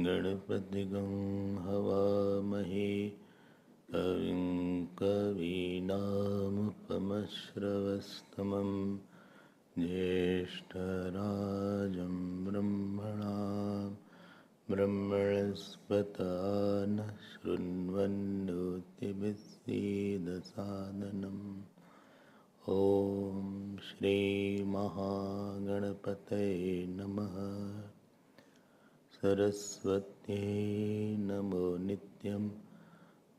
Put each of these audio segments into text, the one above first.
गणपतिगं हवामहे कविं कवीनामुपमश्रवस्तमं ज्येष्ठराजं ब्रह्मणां ब्रह्मणस्पत नः शृण्वन्नोतिभिस्सीदसादनम् ॐ श्री महागणपतये नमः। सरस्वत्यै नमो नित्यं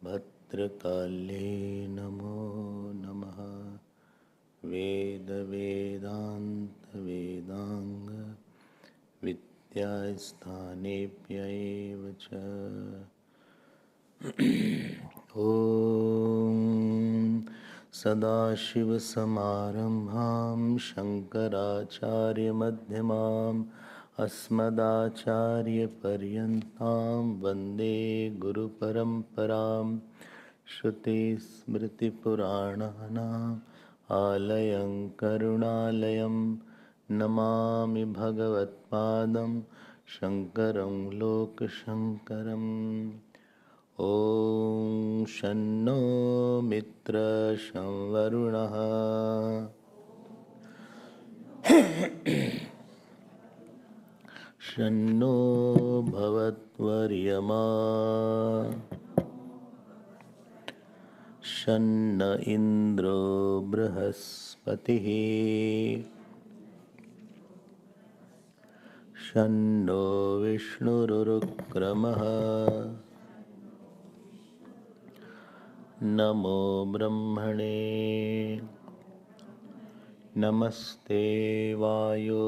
भद्रकाल्ये नमो नमः। वेद वेदान्त वेदांग विद्यास्थानेभ्य एव च। ॐ सदाशिवसमारम्भां शङ्कराचार्यमध्यमाम् अस्मदाचार्यपर्यन्तां वन्दे गुरुपरम्परां। श्रुतिस्मृतिपुराणानाम् आलयं करुणालयं नमामि भगवत्पादं शङ्करं लोकशङ्करम्। ॐ शन्नो मित्रः शं वरुणः शन्नो भवत्वर्यमा शन्न इन्द्रो बृहस्पतिः शन्नो विष्णुरुक्रमः। नमो ब्रह्मणे नमस्ते वायो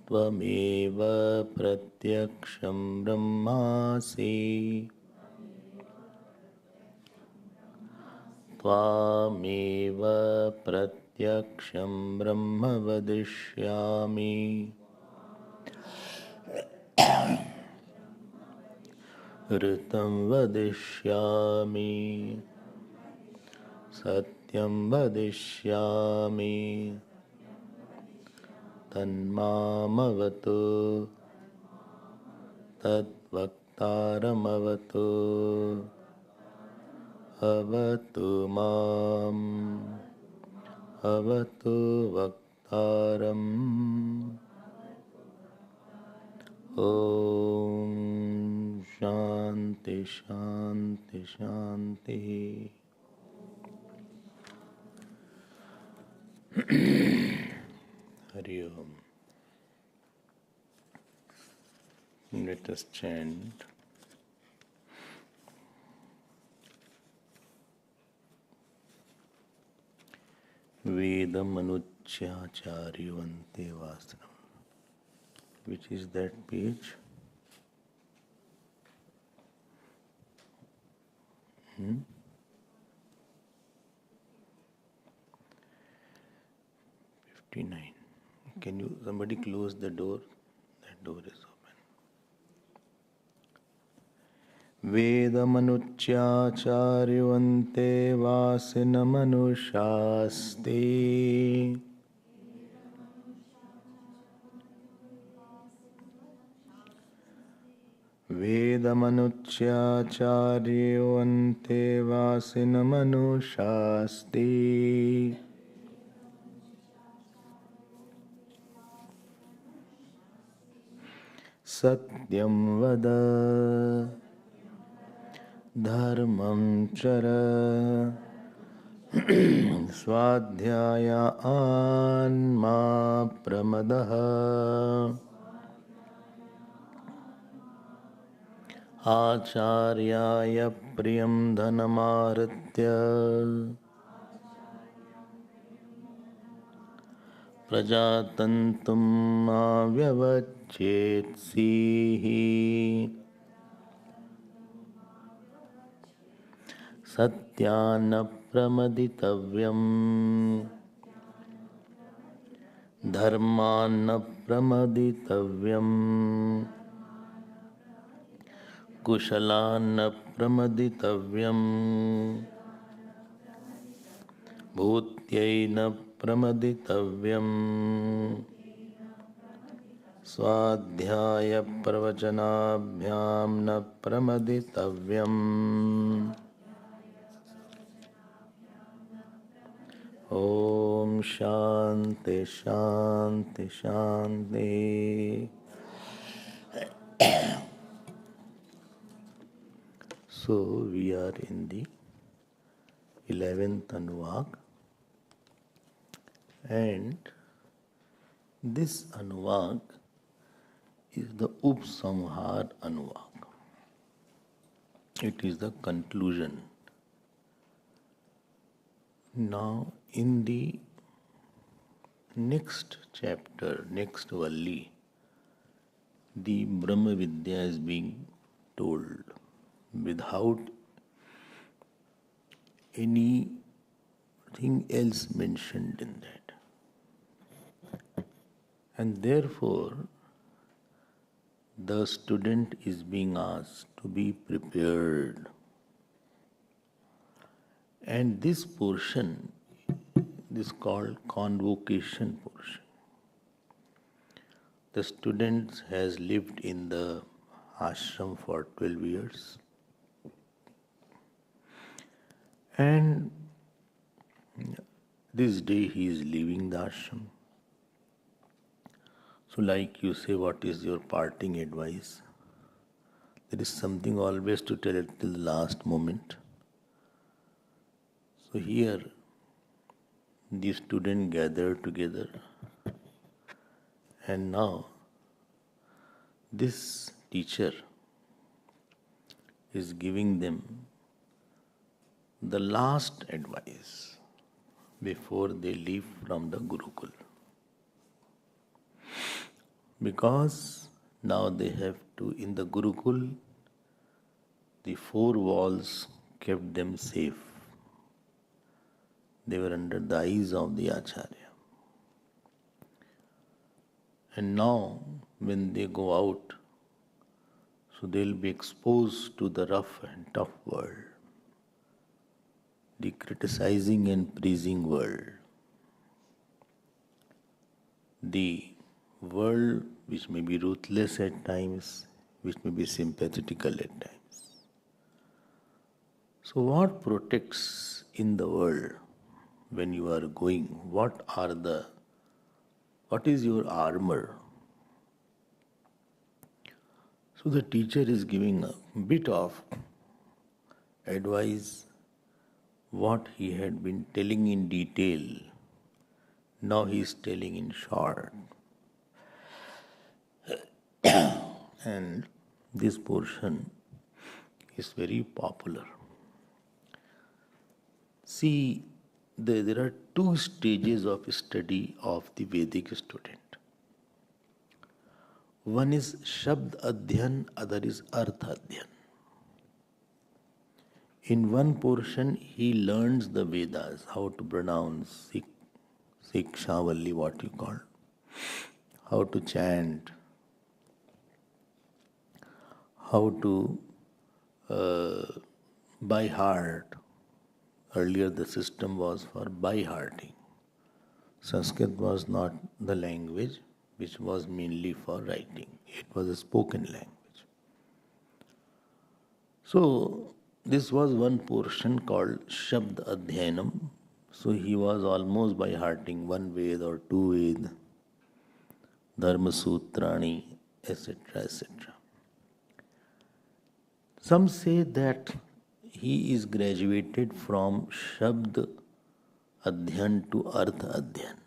त्वमेव प्रत्यक्षं ब्रह्मासि त्वामेव प्रत्यक्षं ब्रह्म वदिष्यामि। ऋतं वदिष्यामि सत्यं वदिष्यामि तन्मामवतु तद्वक्तारमवतु। अवतु माम् अवतु वक्तारम्। ॐ शान्ति शान्ति शान्तिः। Hari Om. Let us chant Vedamanuchyacharivante Vasram. Which is that page? Hmm? 59. Can you somebody close the door? That door is open. Vedamanuchyacharivante vasinamanushasti Vedamanuchyacharivante vasinamanushasti Satyam vada dharmam chara swadhyaya anma pramadaha acharyaya priyam dhanamaritya prajatantum avyavachetsihi satyana pramaditavyam dharmana pramaditavyam kushalana pramaditavyam bhutyaina pramaditavyam स्वाध्याय प्रवचनाभ्याम न प्रमदितव्यम्। ओम शांति शांति शांति। So we are in the 11th Anuvag, and this Anuvag is the Upsamhar Anuvag. It is the conclusion. Now in the next chapter, next Valli, the Brahma Vidya is being told without anything else mentioned in that. And therefore, the student is being asked to be prepared. And this portion is called convocation portion. The student has lived in the ashram for 12 years. And this day he is leaving the ashram. So like you say, what is your parting advice? There is something always to tell it till the last moment. So here, the students gathered together, and now this teacher is giving them the last advice before they leave from the Gurukul. Because now they have to, in the Gurukul, the four walls kept them safe. They were under the eyes of the Acharya. And now, when they go out, so they'll be exposed to the rough and tough world, the criticizing and praising world, the world which may be ruthless at times, which may be sympathetical at times. So what protects in the world when you are going? What is your armor? So the teacher is giving a bit of advice, what he had been telling in detail. Now he is telling in short. And this portion is very popular. See, there are two stages of study of the Vedic student. One is Shabd Adhyan, other is Arth Adhyan. In one portion, he learns the Vedas, how to pronounce Sikshavalli, what you call, how to chant, how to by heart. Earlier the system was for by hearting. Sanskrit was not the language which was mainly for writing. It was a spoken language. So this was one portion called Shabd Adhyanam. So he was almost by hearting one Ved or two Ved, Dharma Sutrani, etc., etc. Some say that he is graduated from Shabd Adhyan to Arth Adhyan.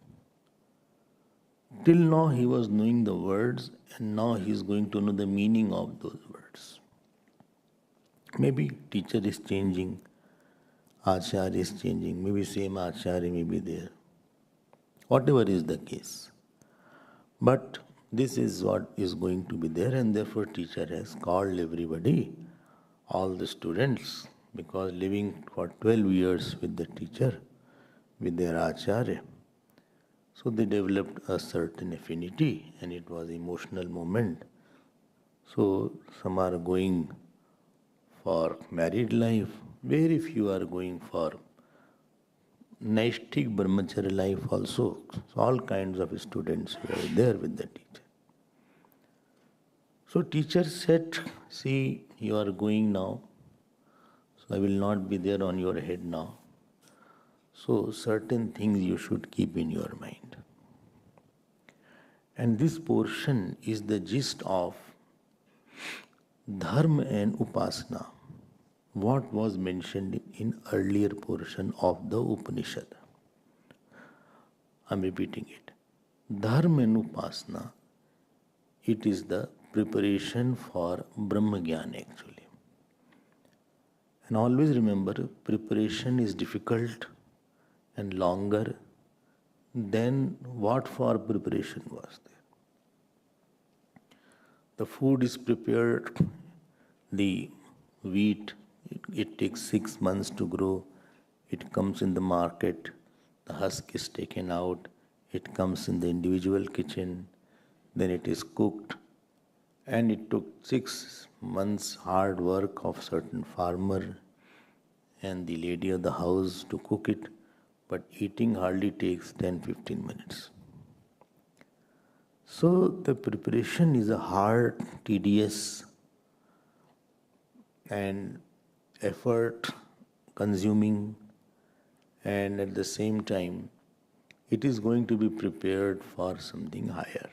Till now he was knowing the words, and now he is going to know the meaning of those words. Maybe teacher is changing, Acharya is changing, maybe same Acharya may be there. Whatever is the case. But this is what is going to be there, and therefore teacher has called everybody, all the students, because living for 12 years with the teacher, with their Acharya, so they developed a certain affinity, and it was emotional moment. So some are going for married life, very few are going for Naishtik Brahmacharya life also. So all kinds of students were there with the teacher. So teacher said, see, you are going now, so I will not be there on your head now. So certain things you should keep in your mind. And this portion is the gist of Dharma and Upasana, what was mentioned in earlier portion of the Upanishad. I am repeating it. Dharma and Upasana, it is the preparation for Brahma Jnana actually. And always remember, preparation is difficult and longer than what for preparation was there. The food is prepared, the wheat, it takes 6 months to grow, it comes in the market, the husk is taken out, it comes in the individual kitchen, then it is cooked, and it took 6 months hard work of certain farmer and the lady of the house to cook it, but eating hardly takes 10-15 minutes. So the preparation is a hard, tedious and effort consuming, and at the same time it is going to be prepared for something higher.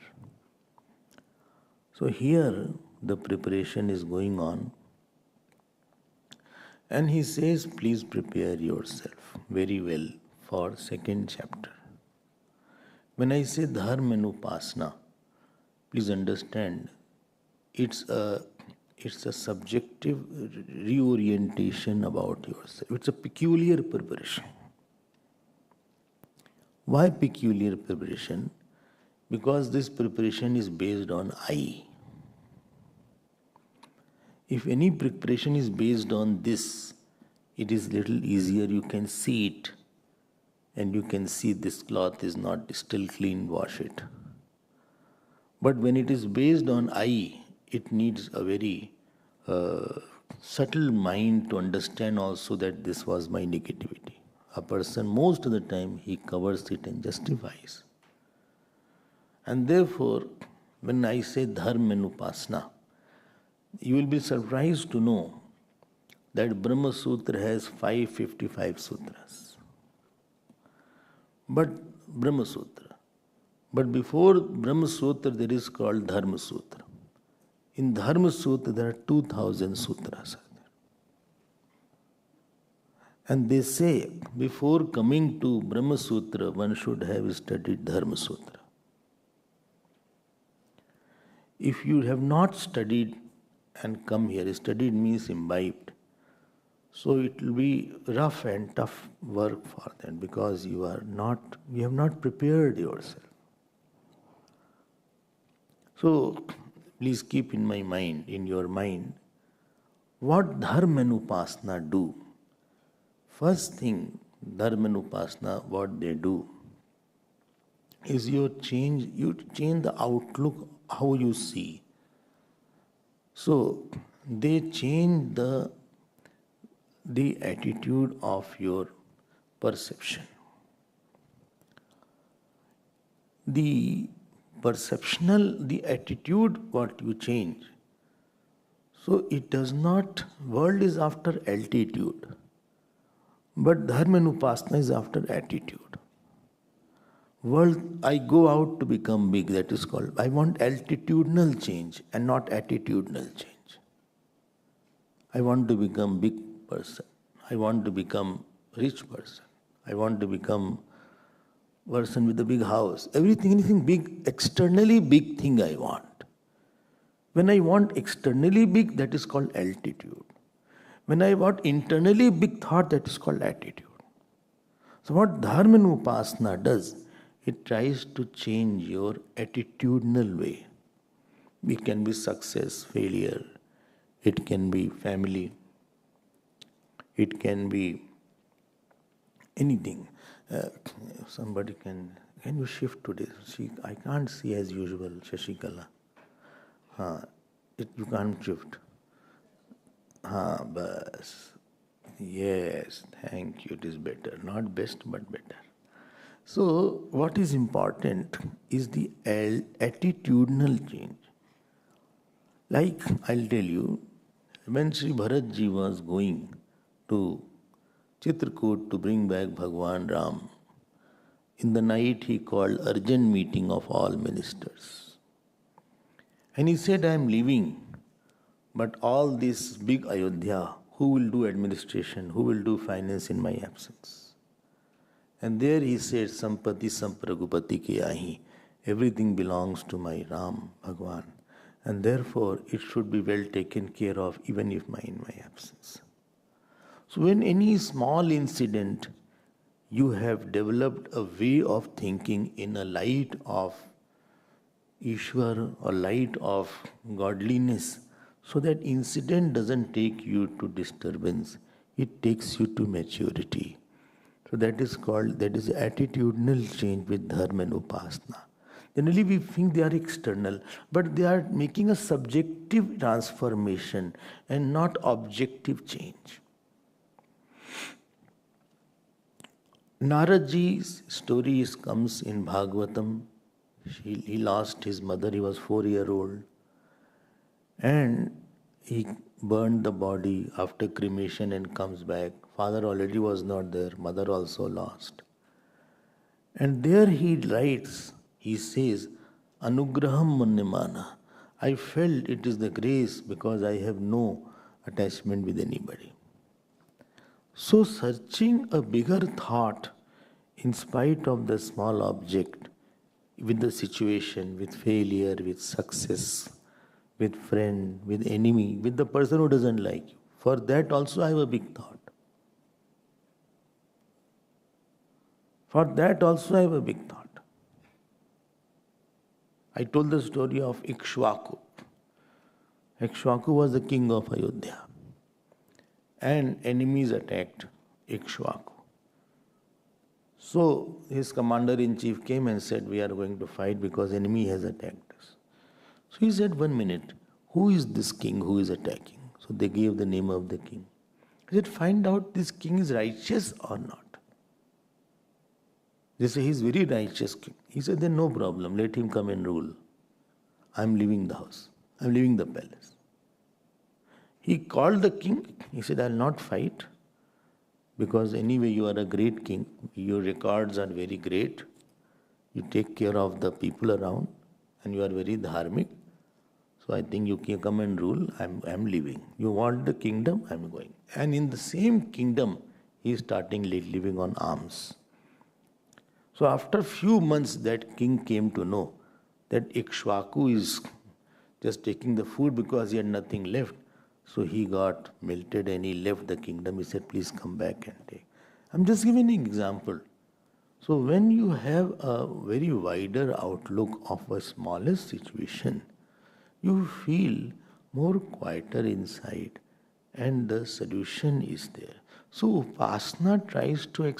So here the preparation is going on, and he says, please prepare yourself very well for second chapter. When I say Dharma and Upasana, please understand, it's a subjective reorientation about yourself. It's a peculiar preparation. Why peculiar preparation? Because this preparation is based on I. If any preparation is based on this, it is little easier. You can see it, and you can see this cloth is not still clean, wash it. But when it is based on I, it needs a very subtle mind to understand also that this was my negativity. A person, most of the time, he covers it and justifies. And therefore, when I say Dharma and Upasana, you will be surprised to know that Brahma Sutra has 555 sutras. But Brahma Sutra. But before Brahma Sutra, there is called Dharma Sutra. In Dharma Sutra, there are 2000 sutras. And they say, before coming to Brahma Sutra, one should have studied Dharma Sutra. If you have not studied and come here, studied means imbibed. So it will be rough and tough work for them because you have not prepared yourself. So please keep in your mind, what Dharma and Upasana do. First thing, Dharma and Upasana, what they do is you change the outlook, how you see. So they change the attitude of your perception. The attitude what you change. So it does not, world is after altitude, but Dharma and Upasana is after attitude. World, I go out to become big, that is called, I want altitudinal change and not attitudinal change. I want to become big person. I want to become rich person. I want to become person with a big house. Anything big, externally big thing I want. When I want externally big, that is called altitude. When I want internally big thought, that is called attitude. So what Dharma and Upasana does, it tries to change your attitudinal way. It can be success, failure, it can be family, it can be anything. Somebody can you shift today? I can't see as usual, Shashikala. You can't shift. Bas. Yes, thank you, it is better. Not best, but better. So, what is important is the attitudinal change. Like, I'll tell you, when Sri Bharatji was going to Chitrakoot to bring back Bhagwan Ram, in the night he called urgent meeting of all ministers. And he said, I am leaving, but all this big Ayodhya, who will do administration, who will do finance in my absence? And there he said, Sampati Sampragupati ke ahi, everything belongs to my Ram, Bhagwan, and therefore it should be well taken care of even if in my absence. So when any small incident, you have developed a way of thinking in a light of Ishwar or light of godliness, so that incident doesn't take you to disturbance, it takes you to maturity. So that is attitudinal change with Dharma and Upasana. Generally we think they are external, but they are making a subjective transformation and not objective change. Naradji's story comes in Bhagavatam. He lost his mother, he was 4-year-old. And he burned the body after cremation and comes back. Father already was not there, mother also lost. And there he writes, he says, Anugraham Munnimana. I felt it is the grace because I have no attachment with anybody. So searching a bigger thought in spite of the small object, with the situation, with failure, with success, with friend, with enemy, with the person who doesn't like you. For that also I have a big thought. For that also I have a big thought. I told the story of Ikshvaku. Ikshvaku was the king of Ayodhya. And enemies attacked Ikshvaku. So his commander-in-chief came and said, we are going to fight because enemy has attacked us. So he said, 1 minute, who is this king who is attacking? So they gave the name of the king. He said, find out this king is righteous or not. They say, he is very righteous king. He said, then no problem, let him come and rule. I am leaving the house. I am leaving the palace. He called the king. He said, I will not fight because anyway you are a great king. Your records are very great. You take care of the people around and you are very dharmic. So I think you can come and rule. I am leaving. You want the kingdom? I am going. And in the same kingdom, he is starting living on alms. So after few months, that king came to know that Ikshvaku is just taking the food because he had nothing left. So he got melted and he left the kingdom. He said, please come back and take. I'm just giving an example. So when you have a very wider outlook of a smallest situation, you feel more quieter inside and the solution is there. So Upasana tries to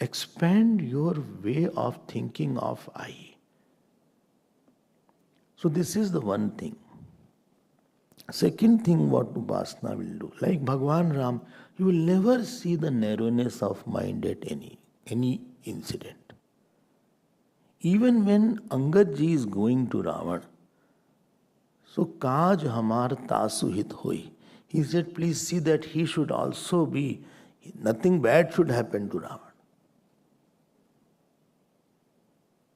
expand your way of thinking of I. So this is the one thing. Second thing what Upasana will do, like Bhagwan Ram, you will never see the narrowness of mind at any incident. Even when Angad ji is going to Ravan, so Kaj Hamar Tasu Hit Hoi, he said, please see that he should also be, nothing bad should happen to Ravan.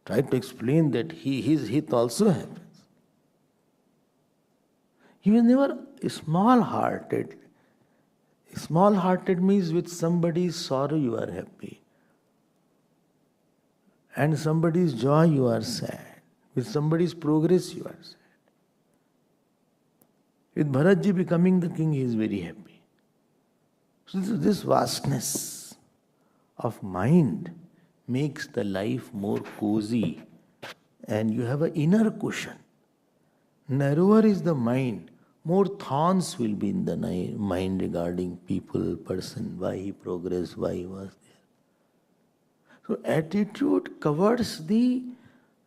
Try to explain that his hit also happens. He was never small-hearted. Small-hearted means with somebody's sorrow you are happy. And somebody's joy you are sad. With somebody's progress you are sad. With Bharatji becoming the king, he is very happy. So this vastness of mind makes the life more cozy and you have an inner cushion. Narrower is the mind, more thorns will be in the mind regarding people, person, why he progressed, why he was there. So attitude covers the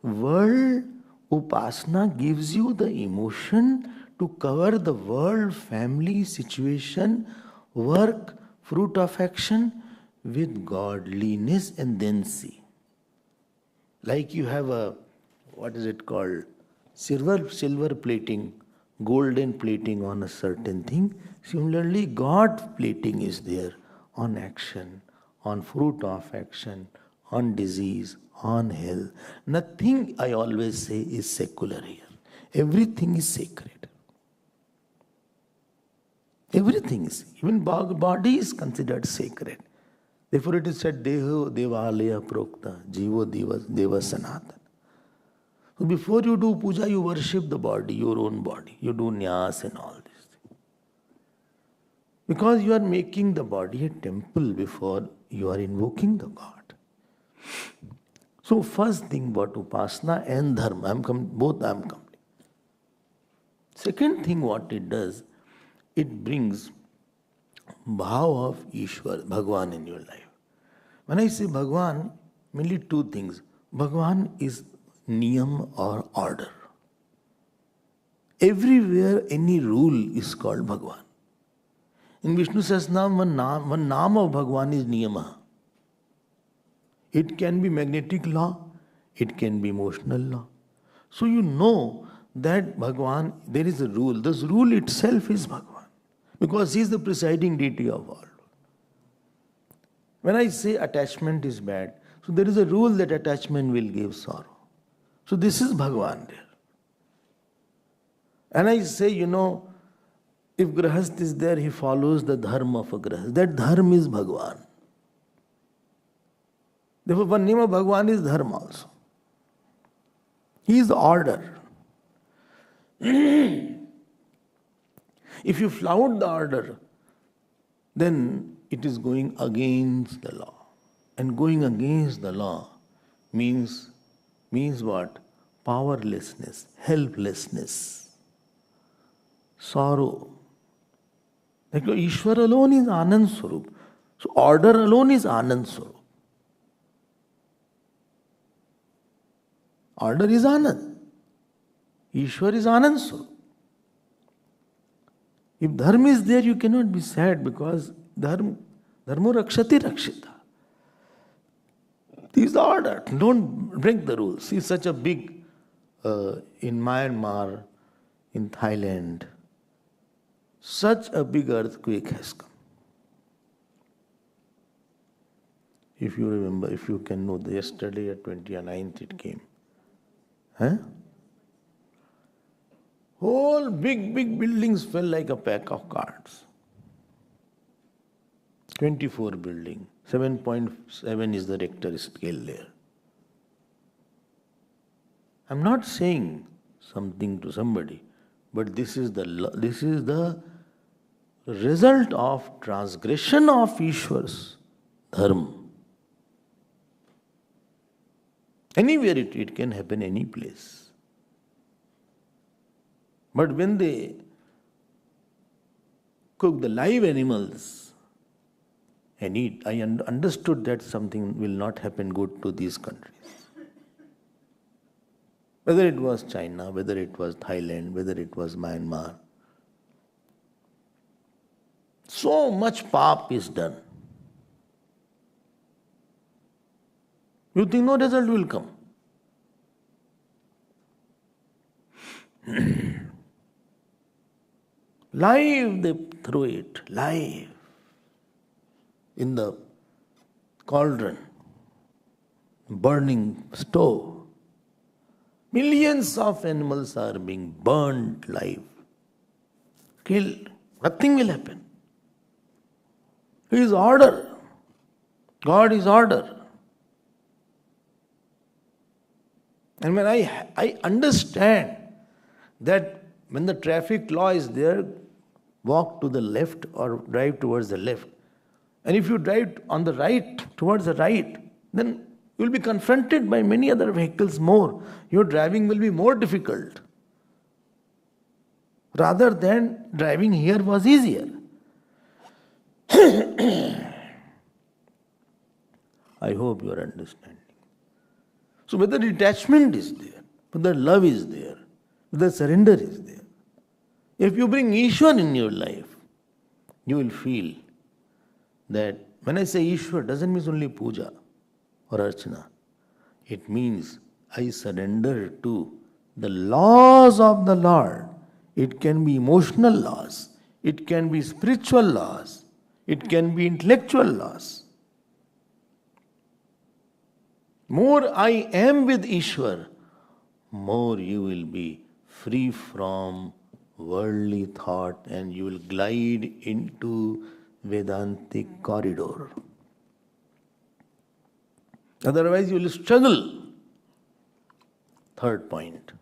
world. Upasana gives you the emotion to cover the world, family, situation, work, fruit of action with godliness and then see. Like you have a, what is it called? Silver plating golden plating on a certain thing. Similarly, God plating is there on action, on fruit of action, on disease, on health. Nothing, I always say, is secular here. Everything is sacred. Everything is, even body is considered sacred. Therefore it is said, Deho Devalaya Prokta, Jivo Deva Sanatana. So before you do puja, you worship the body, your own body. You do nyas and all this. Because you are making the body a temple before you are invoking the God. So first thing about Upasana and Dharma, both I am complete. Second thing what it does, it brings bhav of Ishwar, Bhagwan in your life. When I say Bhagwan, mainly two things. Bhagwan is niyam or order. Everywhere any rule is called Bhagwan. In Vishnu Sahasranam, one naam of Bhagwan is niyama. It can be magnetic law, it can be emotional law. So you know that Bhagwan, there is a rule. This rule itself is Bhagwan. Because he is the presiding deity of all. When I say attachment is bad, so there is a rule that attachment will give sorrow. So this is Bhagwan there. And I say, if Grahast is there, he follows the Dharma of a Grahast. That Dharma is Bhagwan. Therefore, one name of Bhagwan is Dharma also. He is the order. If you flout the order, then it is going against the law. And going against the law means what? Powerlessness, helplessness, sorrow. Like Ishwar alone is Anand Swarup. So order alone is Anand Swarup. Order is Anand. Ishwar is Anand Swarup. If dharma is there, you cannot be sad because dharma rakshati rakshita. This is the order. Don't break the rules. See, such a big, in Myanmar, in Thailand, such a big earthquake has come. If you remember, if you can know, yesterday at 29th it came. Whole big buildings fell like a pack of cards. 24 building, 7.7 is the Richter scale there. I'm not saying something to somebody, but this is the result of transgression of Ishwar's dharma. Anywhere it can happen, any place. But when they cook the live animals and eat, I understood that something will not happen good to these countries. Whether it was China, whether it was Thailand, whether it was Myanmar. So much pap is done. You think no result will come? Live they throw it, live, in the cauldron, burning stove. Millions of animals are being burned live, killed. Nothing will happen. He is order. God is order. And when I understand that when the traffic law is there, walk to the left or drive towards the left. And if you drive on the right, towards the right, then you will be confronted by many other vehicles more. Your driving will be more difficult. Rather than driving here was easier. I hope you are understanding. So whether detachment is there, whether love is there, whether surrender is there, if you bring Ishwar in your life, you will feel that when I say Ishwar, doesn't mean only puja or archana. It means I surrender to the laws of the Lord it can be emotional laws, it can be spiritual laws, it can be intellectual laws. More I am with Ishwar, more you will be free from worldly thought and you will glide into Vedantic corridor. Otherwise, you will struggle. Third point.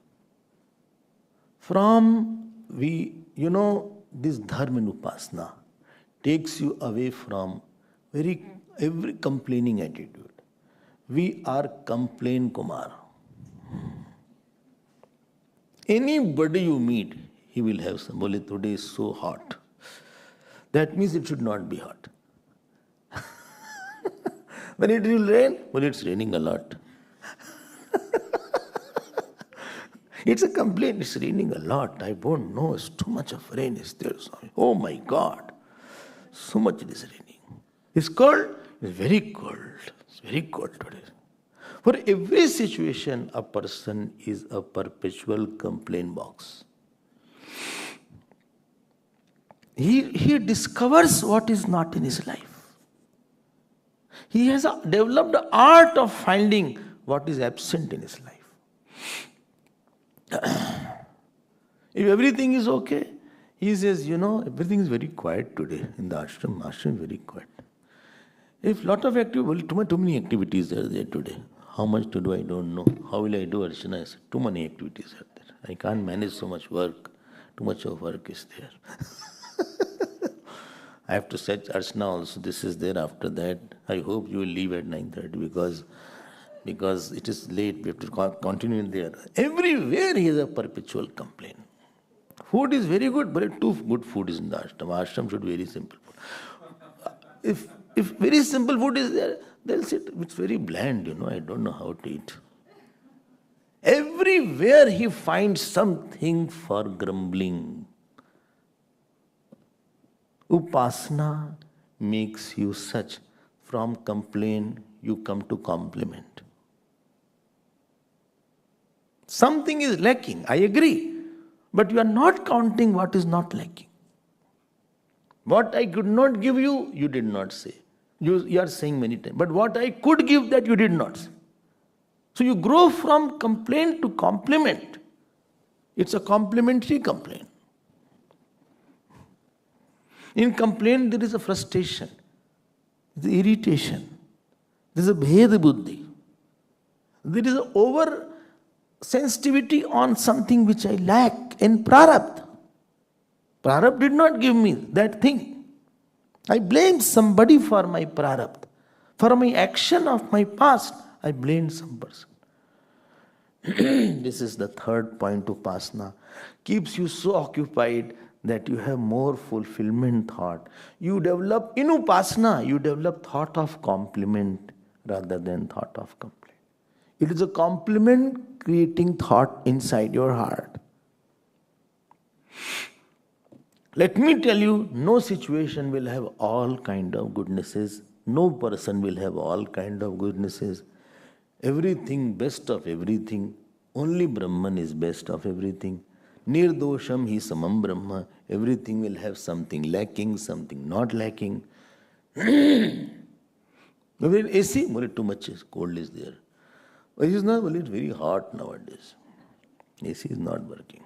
This Dharma and Upasana takes you away from every complaining attitude. We are complain Kumar. Anybody you meet, he will have some. Bole, today is so hot. That means it should not be hot. When it will rain, well, it's raining a lot. It's a complaint, it's raining a lot. I don't know, it's too much of rain is there. Oh my God, so much it is raining. It's cold, it's very cold. It's very cold today. For every situation, a person is a perpetual complaint box. He discovers what is not in his life. He has developed the art of finding what is absent in his life. If everything is okay, he says, everything is very quiet today in the ashram. Ashram is very quiet. If lot of too many activities are there today. How much to do, I don't know. How will I do Archana? I said, too many activities are there. I can't manage so much work. Too much of work is there. I have to set Archana also. This is there after that. I hope you will leave at 9:30 because it is late. We have to continue in there. Everywhere he is a perpetual complaint. Food is very good, but too good food is in the ashram. Ashram should be very simple food. If very simple food is there, they'll say it's very bland, I don't know how to eat. Everywhere he finds something for grumbling. Upasana makes you such. From complaint, you come to compliment. Something is lacking, I agree. But you are not counting what is not lacking. What I could not give you, you did not say. You are saying many times. But what I could give, that you did not say. So you grow from complaint to compliment. It's a complimentary complaint. In complaint, there is a frustration, there is irritation, there is a bheda buddhi, there is an over sensitivity on something which I lack in prarabdha. Prarabdha did not give me that thing. I blame somebody for my prarabdha. For my action of my past, I blame some person. This is the third point. Upasana keeps you so occupied that you have more fulfillment thought. You develop, in Upasana, you develop thought of compliment rather than thought of complaint. It is a compliment creating thought inside your heart. Let me tell you, no situation will have all kind of goodnesses. No person will have all kind of goodnesses. Everything, best of everything. Only Brahman is best of everything. Nirdosham hi samam Brahma. Everything will have something lacking, something not lacking. AC, too much cold is there. It is not, it's very hot nowadays. AC is not working.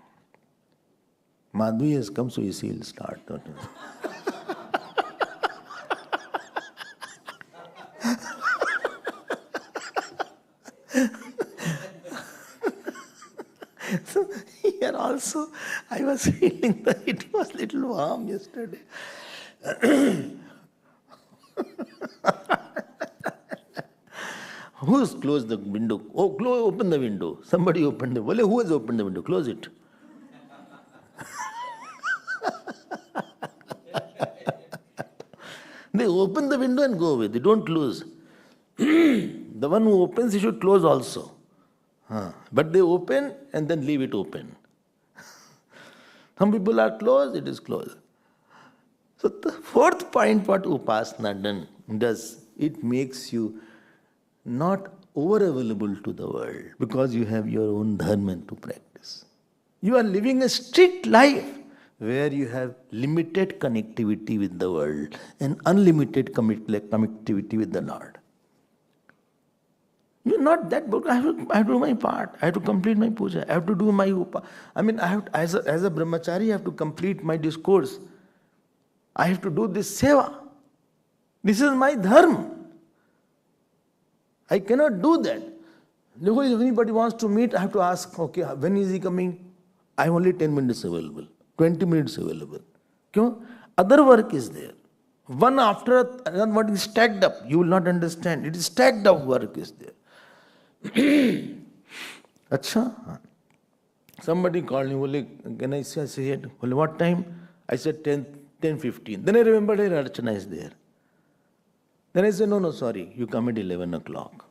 Madhvi has come, so AC will start. So here also, I was feeling that it was a little warm yesterday. Who has closed the window? Oh, open the window. Somebody opened the window. Who has opened the window? Close it. They open the window and go away. They don't close. The one who opens, he should close also. But they open and then leave it open. Some people are closed, it is closed. So the fourth point what Upasana does, it makes you not over available to the world because you have your own dharma to practice. You are living a strict life where you have limited connectivity with the world and unlimited connectivity with the Lord. You're not that book. I have to do my part. I have to complete my puja. I have to do my I have to, as a brahmachari, I have to complete my discourse. I have to do this seva. This is my dharma. I cannot do that. If anybody wants to meet, I have to ask, okay, when is he coming? I have only 10 minutes available, 20 minutes available. Kyun? Other work is there. One after another, what is stacked up. You will not understand. It is stacked up work is there. Acha? Somebody called me, can I say it? What time? I said 10:15. Then I remembered Archana is there. Then I said, no, sorry, you come at 11 o'clock.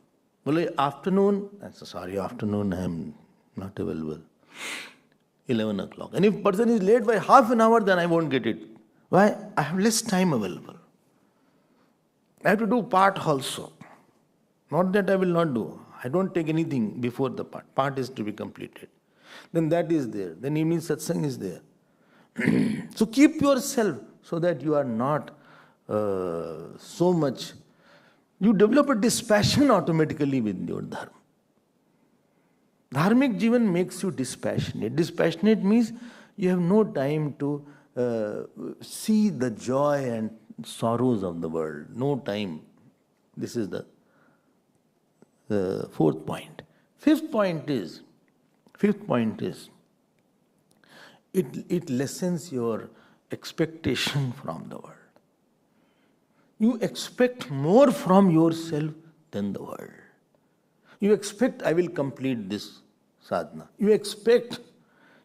Afternoon? I said, sorry, afternoon I am not available. 11 o'clock. And if person is late by half an hour, then I won't get it. Why? I have less time available. I have to do part also. Not that I will not do. I don't take anything before the part. Part is to be completed. Then that is there. Then evening satsang is there. So keep yourself so that you are not so much. You develop a dispassion automatically with your dharma. Dharmic jivan makes you dispassionate. Dispassionate means you have no time to see the joy and sorrows of the world. No time. This is the fourth point. Fifth point is, it lessens your expectation from the world. You expect more from yourself than the world. You expect, I will complete this sadhana. You expect,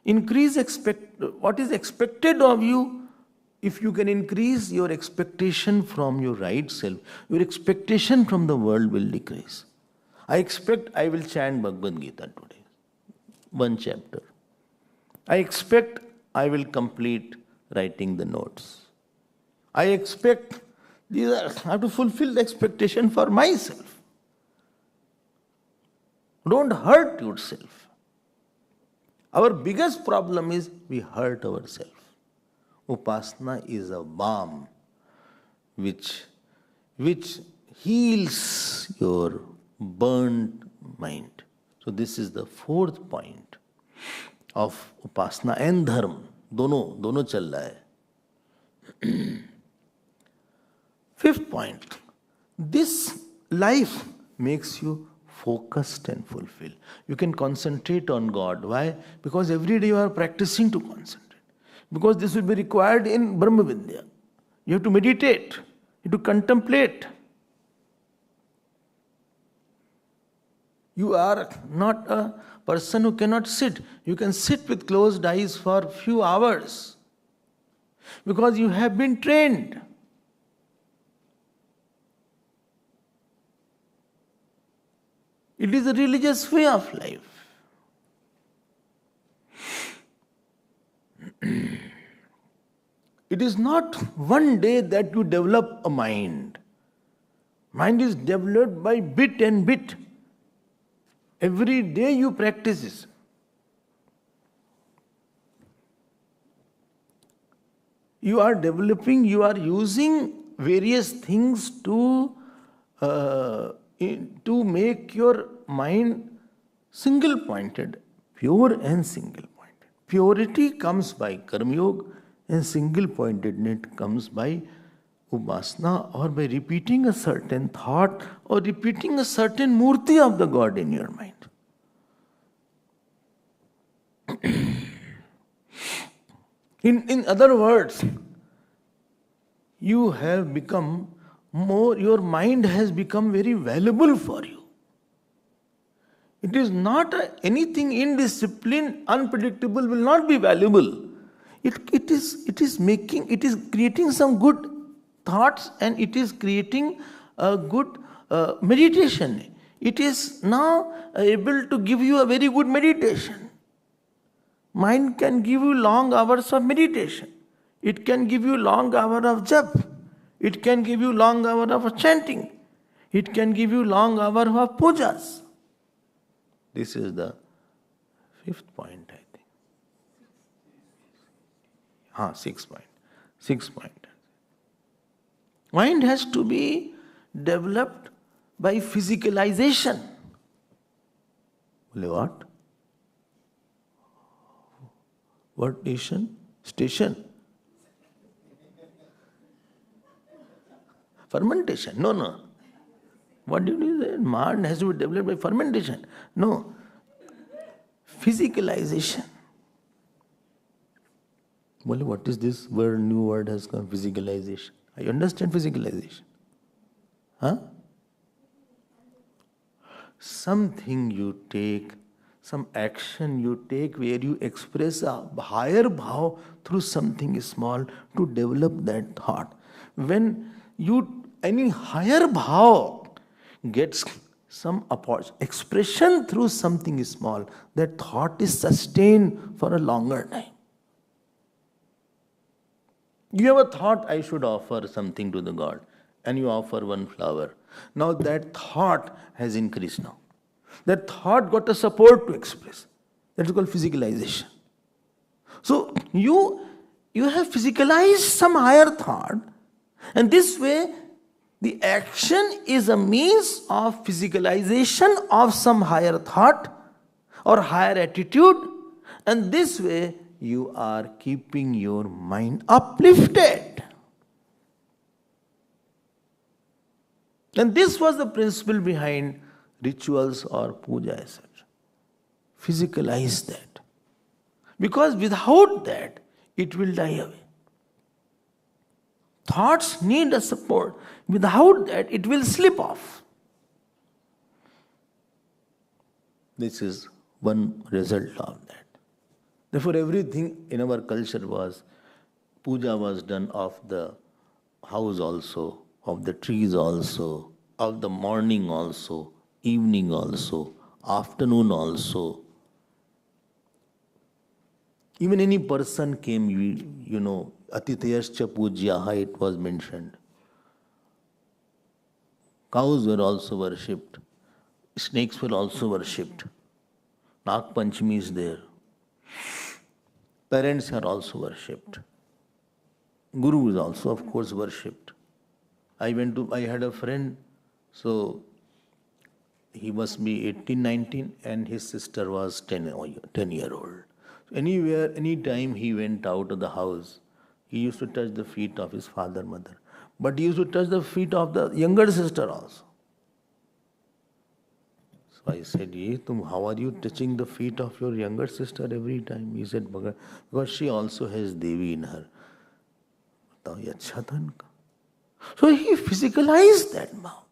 what is expected of you. If you can increase your expectation from your right self, your expectation from the world will decrease. I expect I will chant Bhagavad Gita today, one chapter. I expect I will complete writing the notes. I expect, I have to fulfill the expectation for myself. Don't hurt yourself. Our biggest problem is we hurt ourselves. Upasana is a balm which heals your burnt mind. So this is the fourth point of Upasana and Dharma. Dono chal raha hai. Fifth point. This life makes you focused and fulfilled. You can concentrate on God. Why? Because every day you are practicing to concentrate. Because this will be required in Brahma Vidya. You have to meditate. You have to contemplate. You are not a person who cannot sit. You can sit with closed eyes for a few hours. Because you have been trained. It is a religious way of life. It is not one day that you develop a mind. Mind is developed by bit and bit. Every day you practice this. You are developing, you are using various things to make your mind single-pointed, pure and single-pointed. Purity comes by Karma Yoga and single-pointedness comes by Upasana or by repeating a certain thought or repeating a certain murti of the God in your mind. In other words, you have become more, your mind has become very valuable for you. It is not anything indisciplined, unpredictable will not be valuable. It is creating some good thoughts and it is creating a good meditation. It is now able to give you a very good meditation. Mind can give you long hours of meditation. It can give you long hours of jap. It can give you long hours of chanting. It can give you long hours of pujas. This is the fifth point, I think. 6 point. 6 point. Mind has to be developed by physicalization. What? What station? Station. Fermentation. No. What did you say? Mind has to be developed by fermentation. No. Physicalization. Well, what is this word? New word has come, physicalization. I understand physicalization. Huh? Something you take, some action you take where you express a higher bhav through something small to develop that thought. When any higher bhav gets some expression through something small, that thought is sustained for a longer time. You have a thought, I should offer something to the God, and you offer one flower. Now that thought has increased now. That thought got a support to express. That is called physicalization. So you have physicalized some higher thought, and this way the action is a means of physicalization of some higher thought or higher attitude, and this way you are keeping your mind uplifted. And this was the principle behind rituals or puja, etc. Physicalize that. Because without that, it will die away. Thoughts need a support. Without that, it will slip off. This is one result of that. Therefore, everything in our culture puja was done of the house also, of the trees also, of the morning also, evening also, afternoon also. Even any person came, atitiyascha pujyaha, it was mentioned. Cows were also worshipped. Snakes were also worshipped. Nag Panchami is there. Parents are also worshipped. Guru is also, of course, worshipped. I had a friend, so he must be 18, 19, and his sister was 10-year-old. Anywhere, anytime he went out of the house, he used to touch the feet of his father, mother. But he used to touch the feet of the younger sister also. So I said, how are you touching the feet of your younger sister every time? He said, because she also has Devi in her. So he physicalized that bhav.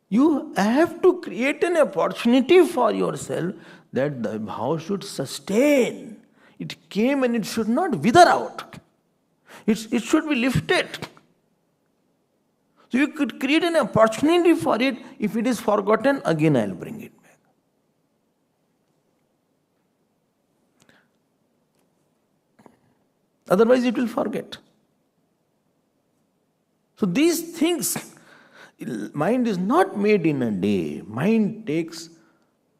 You have to create an opportunity for yourself that the bhav should sustain. It came and it should not wither out. It should be lifted. So you could create an opportunity for it. If it is forgotten, again I will bring it back. Otherwise it will forget. So these things, mind is not made in a day. Mind takes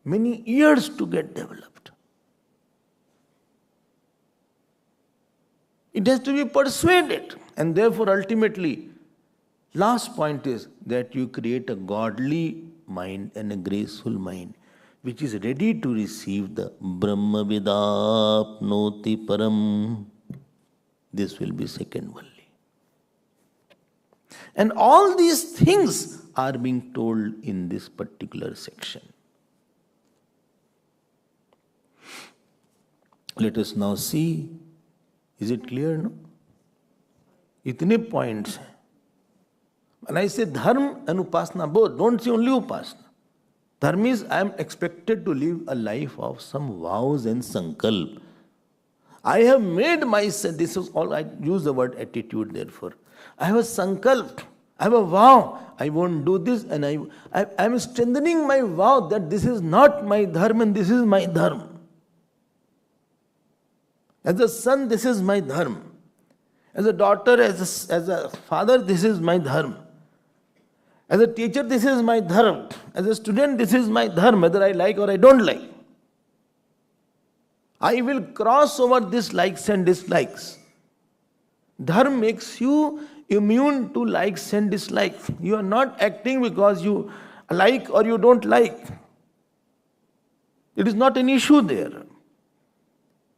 many years to get developed. It has to be persuaded. And therefore ultimately, last point is that you create a godly mind and a graceful mind which is ready to receive the Brahma Vidapnoti Param. This will be second only. And all these things are being told in this particular section. Let us now see. Is it clear, no? Itne points hai. When I say dharma and upasana both, don't say only upasana. Dharma is I am expected to live a life of some vows and sankalp. I have made myself, this is all, I use the word attitude therefore. I have a sankalp, I have a vow, I won't do this, and I am strengthening my vow that this is not my dharma and this is my dharma. As a son, this is my dharma. As a daughter, as a father, this is my dharma. As a teacher, this is my dharma. As a student, this is my dharma, whether I like or I don't like. I will cross over these likes and dislikes. Dharma makes you immune to likes and dislikes. You are not acting because you like or you don't like. It is not an issue there.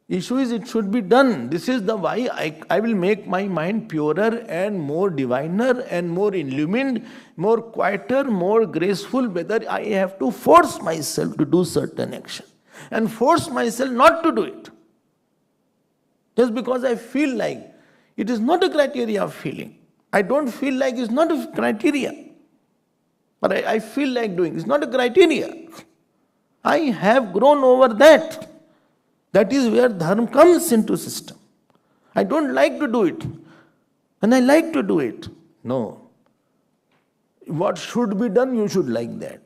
Issue is it should be done. This is the why I will make my mind purer and more diviner and more illumined, more quieter, more graceful, whether I have to force myself to do certain action and force myself not to do it. Just because I feel like. It is not a criteria of feeling. I don't feel like it's not a criteria. But I feel like doing. It's not a criteria. I have grown over that. That is where dharma comes into system. I don't like to do it. And I like to do it. No. What should be done, you should like that.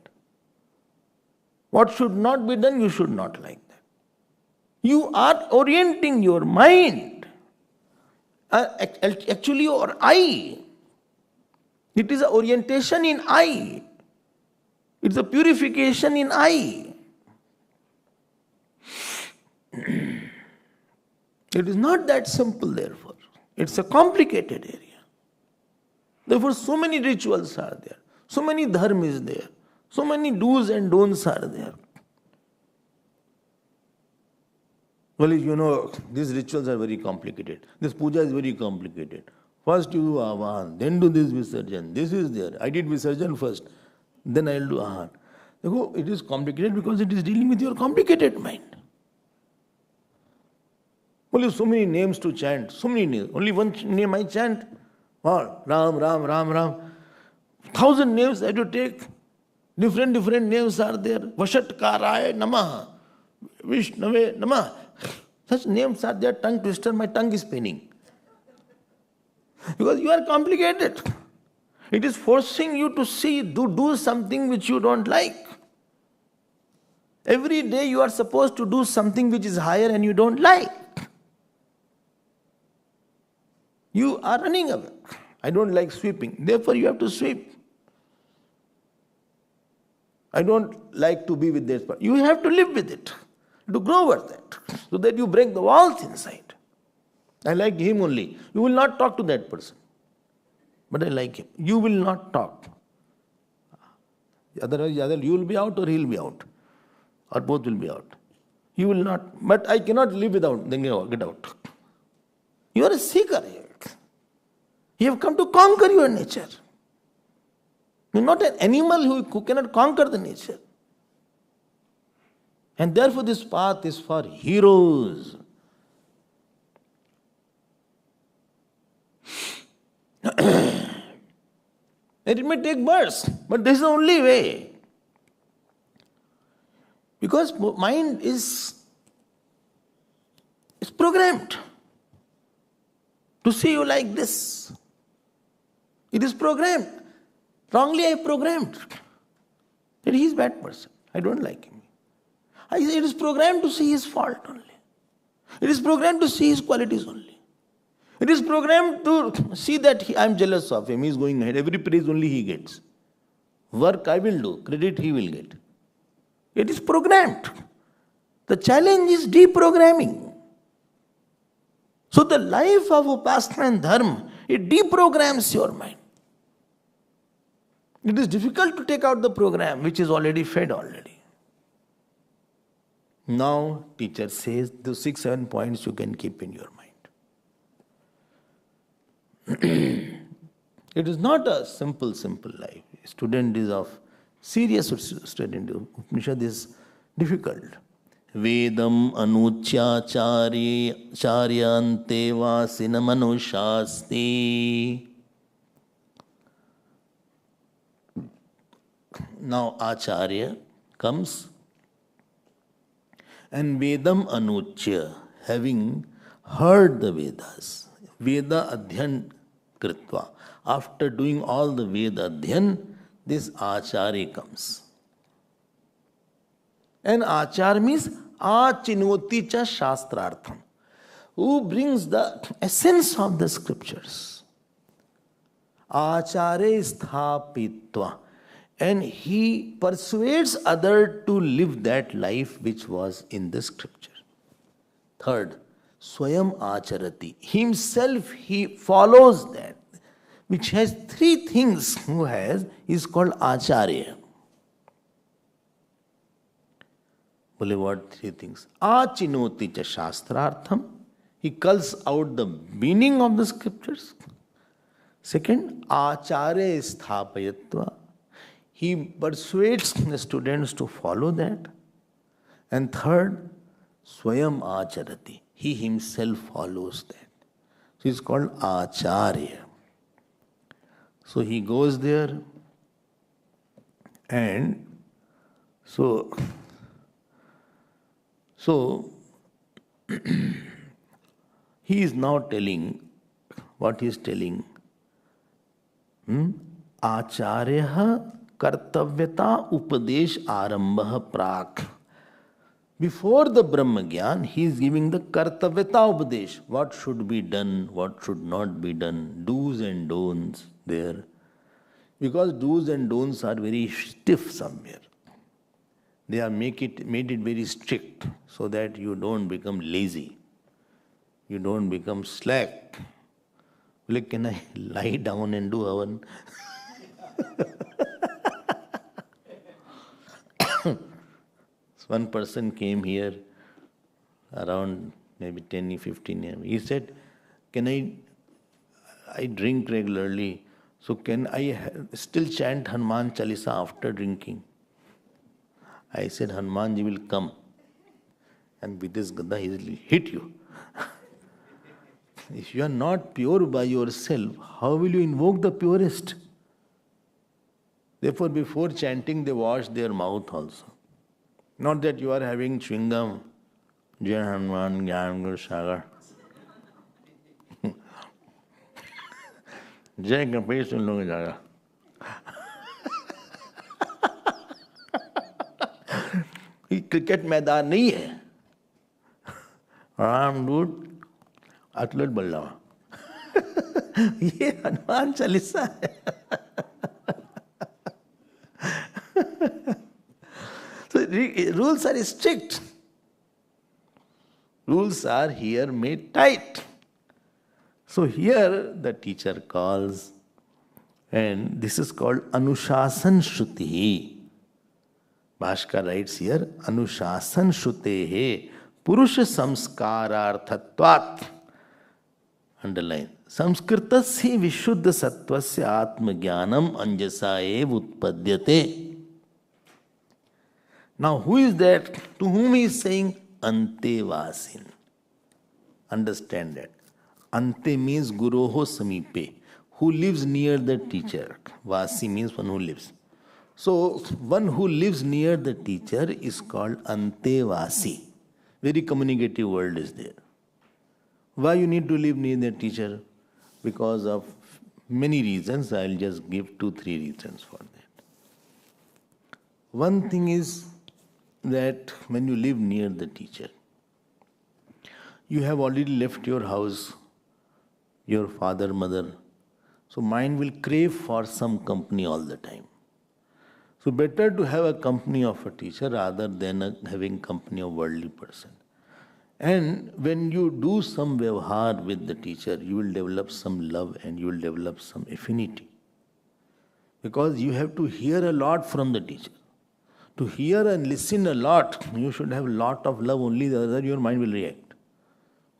What should not be done, you should not like that. You are orienting your mind. Actually, your I. It is an orientation in I. It's a purification in I. It is not that simple, therefore. It's a complicated area. Therefore, so many rituals are there. So many dharma is there. So many do's and don'ts are there. Well, these rituals are very complicated. This puja is very complicated. First you do avan, then do this visarjan. This is there. I did visarjan first, then I will do ahan. It is complicated because it is dealing with your complicated mind. Only so many names to chant, so many names. Only one name I chant. Ram, Ram, Ram, Ram. 1,000 names I have to take. Different names are there. Vashatkaraya Namaha. Vishnave Namaha. Such names are there, tongue twister, my tongue is paining. Because you are complicated. It is forcing you to do something which you don't like. Every day you are supposed to do something which is higher and you don't like. You are running away. I don't like sweeping, therefore you have to sweep. I don't like to be with this person. You have to live with it. To grow over that, so that you break the walls inside. I like him only. You will not talk to that person. But I like him. You will not talk. Otherwise, either you will be out or he will be out. Or both will be out. You will not. But I cannot live without. Then get out. You are a seeker here. You have come to conquer your nature. You are not an animal who cannot conquer the nature. And therefore this path is for heroes. And it may take births, but this is the only way. Because mind is programmed to see you like this. It is programmed. Wrongly I programmed that he is a bad person. I don't like him. It is programmed to see his fault only. It is programmed to see his qualities only. It is programmed to see that I am jealous of him. He is going ahead. Every praise only he gets. Work I will do. Credit he will get. It is programmed. The challenge is deprogramming. So the life of Upasana and Dharma, it deprograms your mind. It is difficult to take out the program which is already fed already. Now, teacher says the 6-7 points you can keep in your mind. It is not a simple life. Student is of serious student. Upanishad is difficult. Vedam anuchyachari charyante vasinamanushasti. Now Acharya comes. And Vedam Anuchya, having heard the Vedas, Veda Adhyan Kritva, after doing all the Veda Adhyan, this Acharya comes. And Acharya means Achinoti cha Shastrartham, who brings the essence of the scriptures. Acharya sthapitva. And he persuades others to live that life which was in the scripture. Third, Swayam Acharati. Himself he follows that. Which has three things who has is called Acharya. Bole what three things? Achinoti cha shastrartham. He culls out the meaning of the scriptures. Second, Acharya sthapayatva. He persuades the students to follow that. And third, Swayam Acharati. He himself follows that. So he is called Acharya. So he goes there and so he is now telling what he is telling. Acharya kartavyata upadesh arambha prak. Before the Brahma Gyan, he is giving the kartavyata upadesh. What should be done, what should not be done, do's and don'ts there. Because do's and don'ts are very stiff somewhere. They are made it very strict so that you don't become lazy. You don't become slack. Like, can I lie down and do havan? One person came here around maybe 10, 15 years. He said, can I drink regularly, so can I still chant Hanuman Chalisa after drinking? I said, Hanumanji will come and with his gada he will hit you. If you are not pure by yourself, how will you invoke the purest? Therefore, before chanting, they wash their mouth also. Not that you are having chewing gum, Jai Hanuman, Gyan Guru Sagar. Jai Kapesh सुन लोगे जाएगा. ये cricket मैदान नहीं है. राम दूत athlete बन रहा. ये हनुमान चालीसा है. So rules are strict. Rules are here made tight. So here the teacher calls, and this is called Anushasan Shruti. Bhashkar writes here, Anushasan Shrutehe Purusha Samskararthatvat. Underline. Samskritasya Vishuddha Sattvasya Atma Jnanam Anjasa ev utpadyate. Now who is that? To whom he is saying? Antevasin. Understand that. Ante means Guroho Samipe, who lives near the teacher. Vasi means one who lives. So, one who lives near the teacher is called Antevasi. Very communicative word is there. Why you need to live near the teacher? Because of many reasons. I will just give 2-3 reasons for that. One thing is that when you live near the teacher, you have already left your house, your father, mother. So mind will crave for some company all the time. So better to have a company of a teacher rather than having company of worldly person. And when you do some vyavhar with the teacher, you will develop some love and you will develop some affinity. Because you have to hear a lot from the teacher. To hear and listen a lot, you should have a lot of love, only the other your mind will react.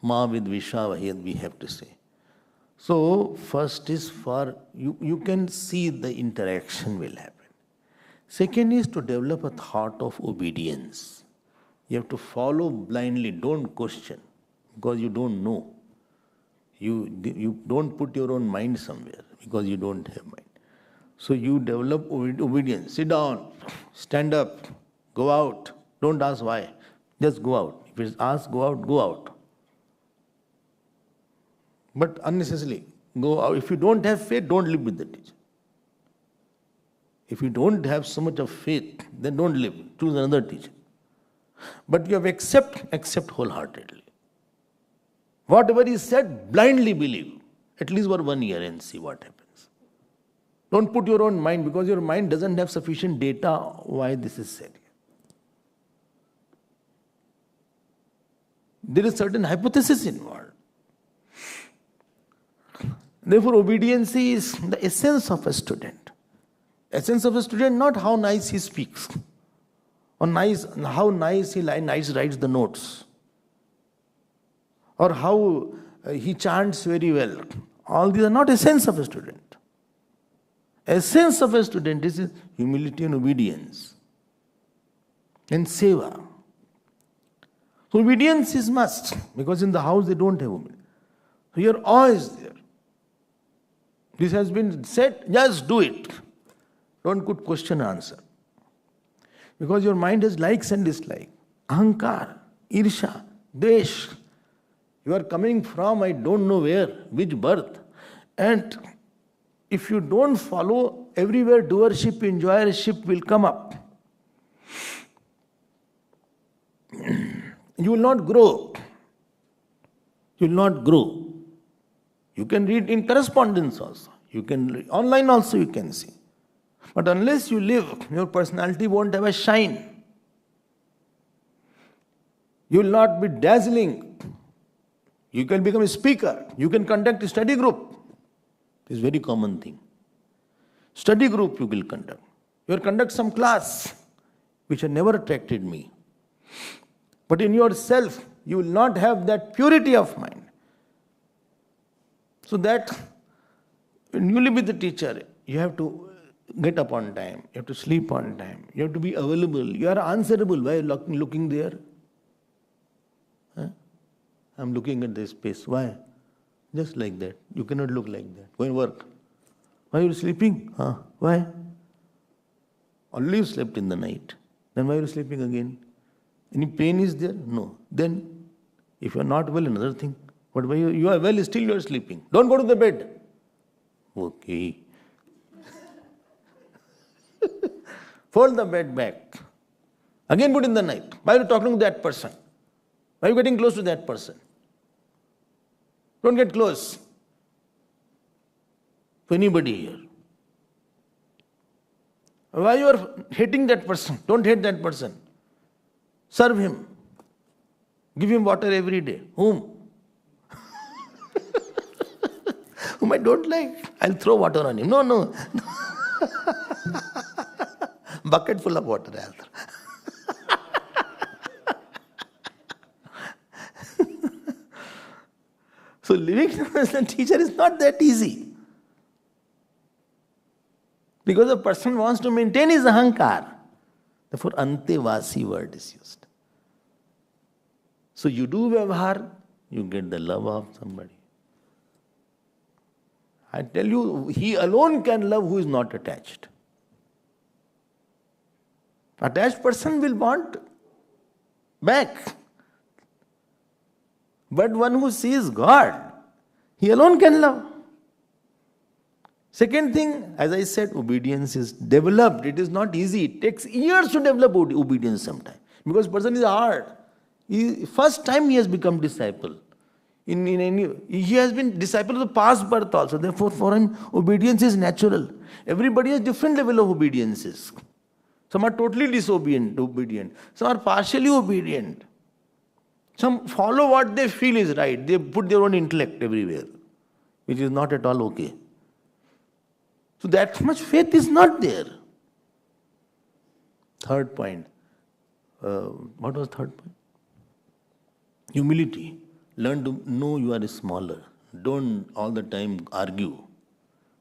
Ma vid vishavahiyat, we have to say. So first is for, you can see the interaction will happen. Second is to develop a thought of obedience. You have to follow blindly, don't question, because you don't know. You don't put your own mind somewhere, because you don't have mind. So you develop obedience. Sit down, stand up, go out. Don't ask why. Just go out. If it's asked, go out, go out. But unnecessarily, go out. If you don't have faith, don't live with the teacher. If you don't have so much of faith, then don't live. Choose another teacher. But you have accept wholeheartedly. Whatever is said, blindly believe. At least for 1 year and see what happens. Don't put your own mind, because your mind doesn't have sufficient data why this is said. There is certain hypothesis involved. Therefore, obedience is the essence of a student. Essence of a student, not how nice he speaks, or how nice he writes the notes, or how he chants very well. All these are not essence of a student. Essence of a student is humility and obedience and seva. So obedience is must, because in the house they don't have obedience. So your awe is there. This has been said, just do it. Don't put question answer. Because your mind has likes and dislikes. Ahankar, Irsha, Desh. You are coming from I don't know where, which birth. And if you don't follow, everywhere doership, enjoyership will come up. You will not grow. You will not grow. You can read in correspondence also. You can read online also, you can see. But unless you live, your personality won't have a shine. You will not be dazzling. You can become a speaker. You can conduct a study group. It's a very common thing. Study group you will conduct. You will conduct some class, which had never attracted me. But in yourself, you will not have that purity of mind. So that when you live with the teacher, you have to get up on time, you have to sleep on time, you have to be available, you are answerable. Why are you looking there? I'm looking at this space. Why? Just like that. You cannot look like that. Go and work. Why are you sleeping? Why? Only you slept in the night. Then why are you sleeping again? Any pain is there? No. Then, if you are not well, another thing. But why you are well, still you are sleeping. Don't go to the bed. Okay. Fold the bed back. Again put in the night. Why are you talking to that person? Why are you getting close to that person? Don't get close to anybody here. Why you are hating that person? Don't hate that person. Serve him. Give him water every day. Whom? Whom I don't like. I'll throw water on him. No. Bucket full of water I'll throw. So living as a teacher is not that easy. Because a person wants to maintain his ahankar. Therefore, antevasi word is used. So you do vyavahar, you get the love of somebody. I tell you, he alone can love who is not attached. Attached person will want back. But one who sees God, he alone can love. Second thing, as I said, obedience is developed. It is not easy. It takes years to develop obedience sometimes. Because person is hard. First time he has become disciple. He has been disciple of the past birth also. Therefore, for him, obedience is natural. Everybody has different level of obediences. Some are totally obedient. Some are partially obedient. Some follow what they feel is right. They put their own intellect everywhere, which is not at all okay. So that much faith is not there. Third point. What was third point? Humility. Learn to know you are smaller. Don't all the time argue.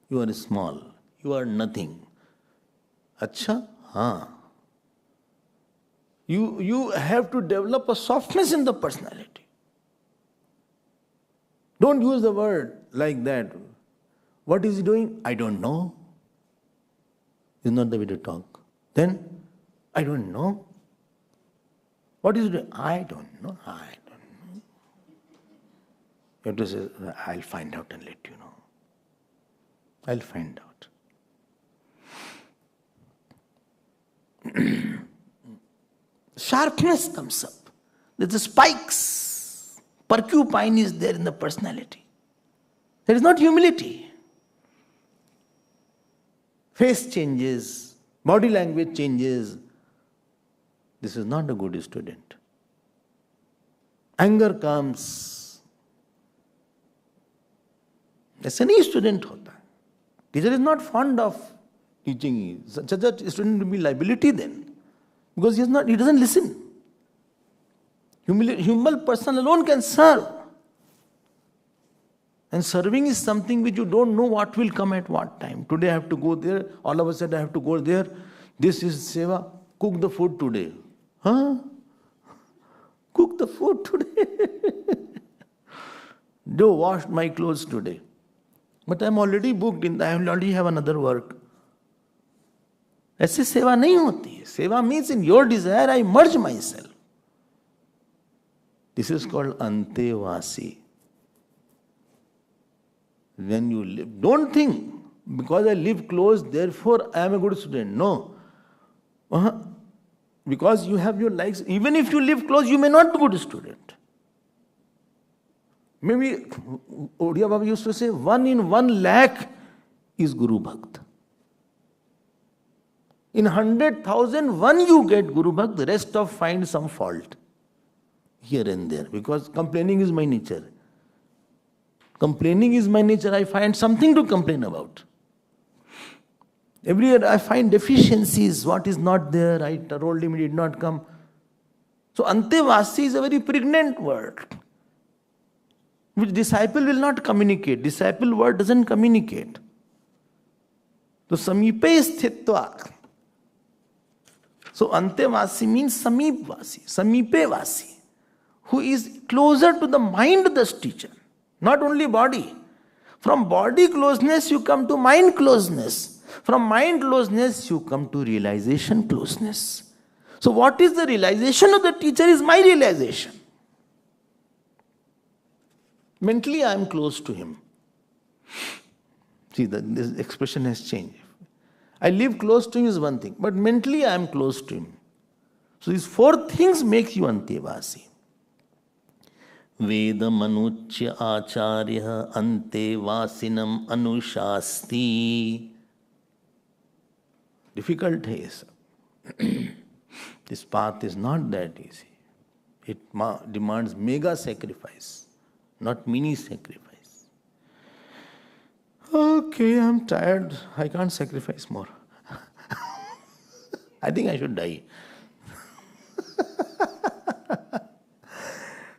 You are small. You are nothing. Acha? Haan. You have to develop a softness in the personality. Don't use the word like that. What is he doing? I don't know. It's not the way to talk. Then, I don't know. What is he doing? I don't know. You have to say, I'll find out and let you know. I'll find out. Sharpness comes up. There's the spikes. Porcupine is there in the personality. There is not humility. Face changes, body language changes. This is not a good student. Anger comes. ऐसे नहीं student होता. Teacher is not fond of teaching. Such a student will be liability then, because he doesn't listen. Humble person alone can serve. And serving is something which you don't know what will come at what time. Today I have to go there. All of a sudden I have to go there. This is seva. Cook the food today. Huh? Cook the food today. Do wash my clothes today. But I'm already booked in. I already have another work. ऐसे सेवा नहीं होती है. Seva means in your desire I merge myself. This is called antevasi. When you live, don't think because I live close, therefore I am a good student. No. Because you have your likes. Even if you live close, you may not be a good student. Maybe Odia Baba used to say, 1 in 1 lakh is Guru Bhakt. In 100,000, one you get Guru Bhakt, the rest of find some fault here and there. Because complaining is my nature. Complaining is my nature. I find something to complain about. Every year I find deficiencies. What is not there? I told him he did not come. So Antevasi is a very pregnant word, which disciple will not communicate. Disciple word doesn't communicate. So Samipe Sthitva. So Antevasi means Samipvasi, Samipevasi, who is closer to the mind, the teacher. Not only body. From body closeness you come to mind closeness. From mind closeness you come to realization closeness. So what is the realization of the teacher is my realization. Mentally I am close to him. See, this expression has changed. I live close to him is one thing, but mentally I am close to him. So these 4 things make you Antevasi. Vedamanuchya acharya antevasinam anushasti. Difficult is. This path is not that easy. It demands mega sacrifice, not mini sacrifice. Okay, I'm tired. I can't sacrifice more. I think I should die.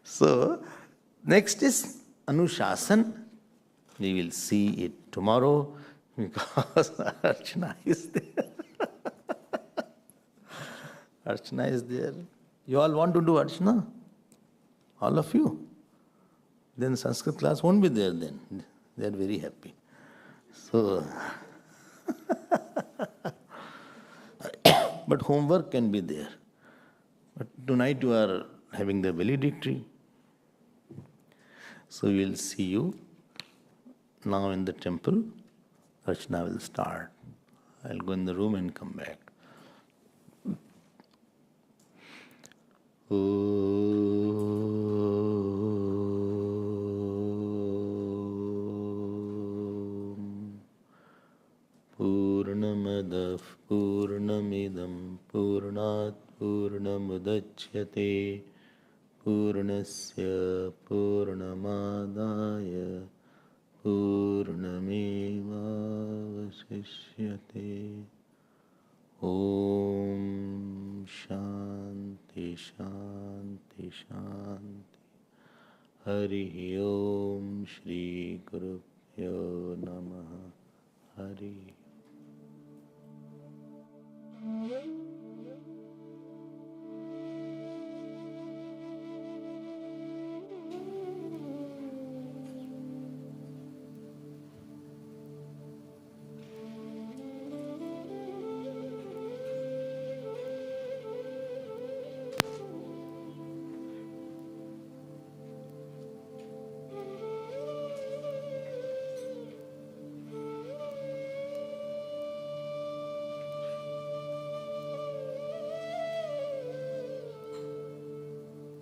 So, next is Anushasan. We will see it tomorrow because Archana is there. Archana is there. You all want to do Archana? All of you? Then Sanskrit class won't be there then. They are very happy. So, but homework can be there. But tonight you are having the valedictory. So we will see you now in the temple. Archana will start. I'll go in the room and come back. Purnamadav Purnamidam Purnat Purnamudachyate Purnasya Purnamadaya Purnameva Vasishyate. Om Shanti Shanti Shanti. Hari Om Shri Gurubhyo Namaha. Hari